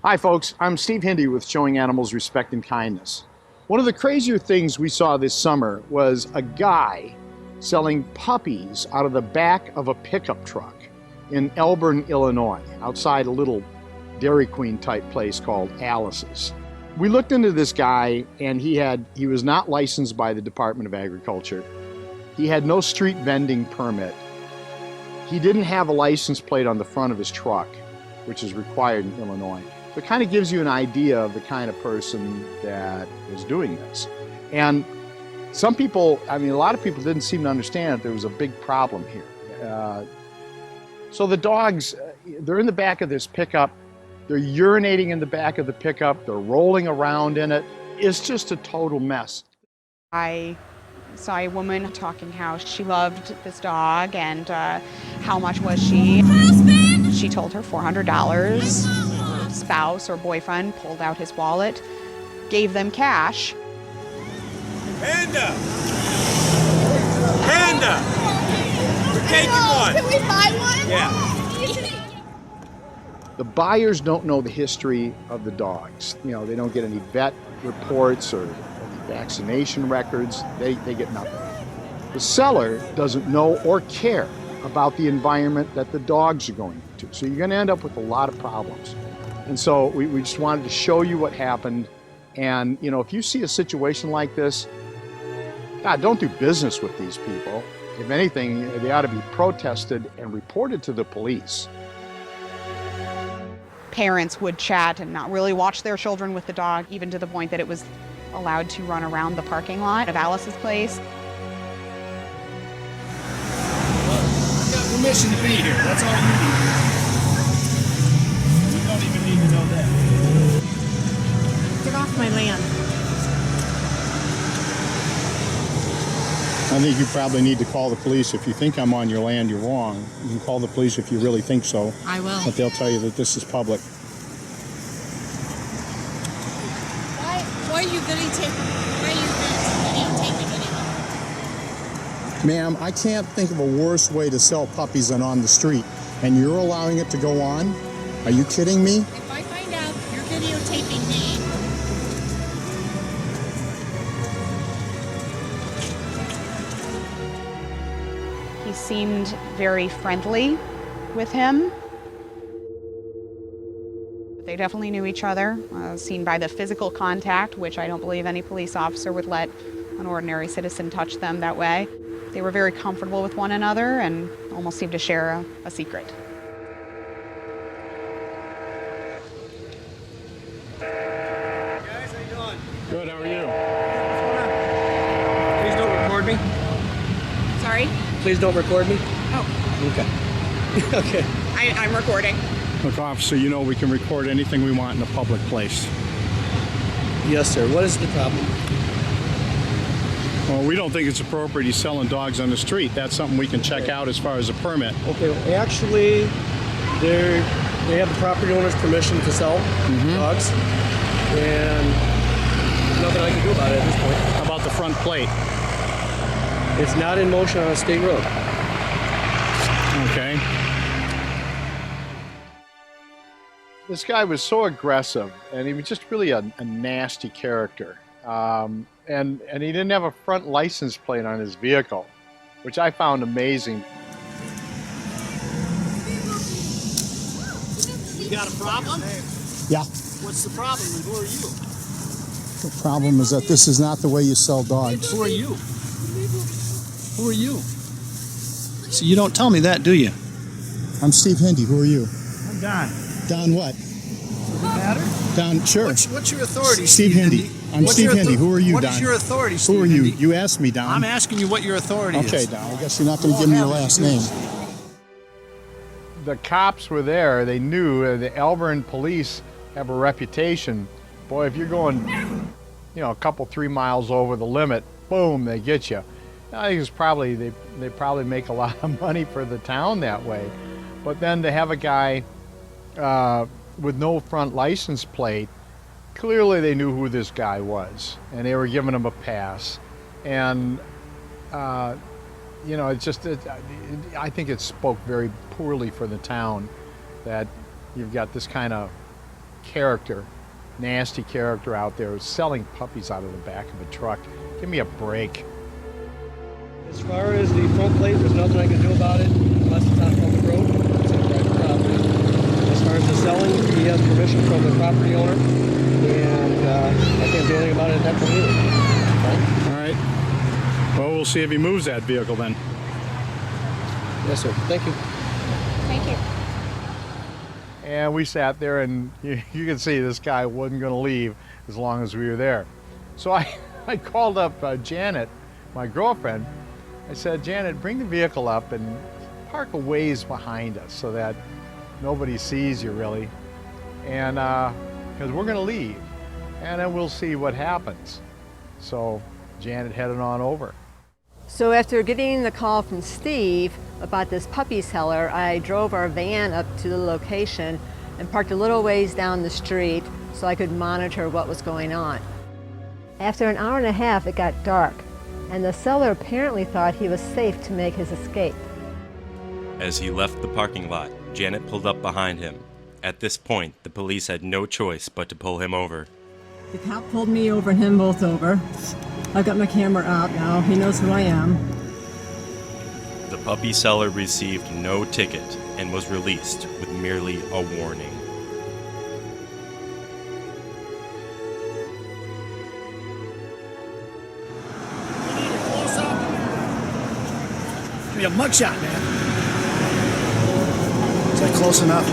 Hi folks, I'm Steve Hindy with Showing Animals Respect and Kindness. One of the crazier things we saw this summer was a guy selling puppies out of the back of a pickup truck in Elburn, Illinois, outside a little Dairy Queen type place called Alice's. We looked into this guy and he was not licensed by the Department of Agriculture. He had no street vending permit. He didn't have a license plate on the front of his truck, which is required in Illinois. So it kind of gives you an idea of the kind of person that was doing this. And some people, a lot of people didn't seem to understand that there was a big problem here. So the dogs, they're in the back of this pickup. They're urinating in the back of the pickup. They're rolling around in it. It's just a total mess. I saw a woman talking how she loved this dog and how much was she. She told her $400. Spouse or boyfriend pulled out his wallet, gave them cash. Panda! Panda! We're taking one. Can we buy one? Yeah. The buyers don't know the history of the dogs. They don't get any vet reports or any vaccination records. They get nothing. The seller doesn't know or care about the environment that the dogs are going to. So you're going to end up with a lot of problems. And so we just wanted to show you what happened. And, if you see a situation like this, God, don't do business with these people. If anything, they ought to be protested and reported to the police. Parents would chat and not really watch their children with the dog, even to the point that it was allowed to run around the parking lot of Alice's place. I've got permission to be here. That's all you need. You don't even need to know that. Get off my land. I think you probably need to call the police. If you think I'm on your land, you're wrong. You can call the police if you really think so. I will. But they'll tell you that this is public. Why are you videotaping anyone? Ma'am, I can't think of a worse way to sell puppies than on the street. And you're allowing it to go on? Are you kidding me? If I find out you're videotaping me. He seemed very friendly with him. They definitely knew each other, seen by the physical contact, which I don't believe any police officer would let an ordinary citizen touch them that way. They were very comfortable with one another and almost seemed to share a secret. Guys, how you doing? Good, how are you? Please don't record me. Sorry? Please don't record me. Oh, Okay. Okay. I'm recording. Look, officer, we can record anything we want in a public place. Yes, sir. What is the problem? Well, we don't think it's appropriate he's selling dogs on the street. That's something we can check out as far as a permit. Okay. Actually, they have the property owner's permission to sell dogs, and there's nothing I can do about it at this point. How about the front plate? It's not in motion on a state road. Okay. This guy was so aggressive, and he was just really a nasty character. And he didn't have a front license plate on his vehicle, which I found amazing. You got a problem? Yeah. What's the problem, and who are you? The problem is that this is not the way you sell dogs. Who are you? Who are you? So you don't tell me that, do you? I'm Steve Hindy. Who are you? I'm Don. Don what? Does it matter? Don, sure. What's your authority, Steve Hindy. I'm What's Steve your Hindy. Who are you, What Don? is your authority, Steve Who are you? Hindy? You asked me, Don. I'm asking you what your authority is. Okay, Don. I guess you're not going to give me your last name. The cops were there. They knew the Elburn police have a reputation. Boy, if you're going, a couple, 3 miles over the limit, boom, they get you. I think it's probably they probably make a lot of money for the town that way. But then to have a guy with no front license plate, clearly they knew who this guy was, and they were giving him a pass. And I think it spoke very poorly for the town that you've got this kind of character, nasty character out there selling puppies out of the back of a truck. Give me a break. As far as the front plate, there's nothing I can do about it unless it's on public road. It's on private property. As far as the selling, he has permission from the property owner, and I can't do anything about it at that point either. All right. Well, we'll see if he moves that vehicle then. Yes, sir. Thank you. Thank you. And we sat there, and you can see this guy wasn't going to leave as long as we were there. So I called up Janet, my girlfriend. I said, Janet, bring the vehicle up and park a ways behind us so that nobody sees you really. And because we're going to leave, and then we'll see what happens. So Janet headed on over. So after getting the call from Steve about this puppy seller, I drove our van up to the location and parked a little ways down the street so I could monitor what was going on. After an hour and a half, it got dark, and the seller apparently thought he was safe to make his escape. As he left the parking lot, Janet pulled up behind him. At this point, the police had no choice but to pull him over. The cop pulled me over and him both over. I've got my camera out now. He knows who I am. The puppy seller received no ticket and was released with merely a warning. Give me a mugshot, man. Is that close enough?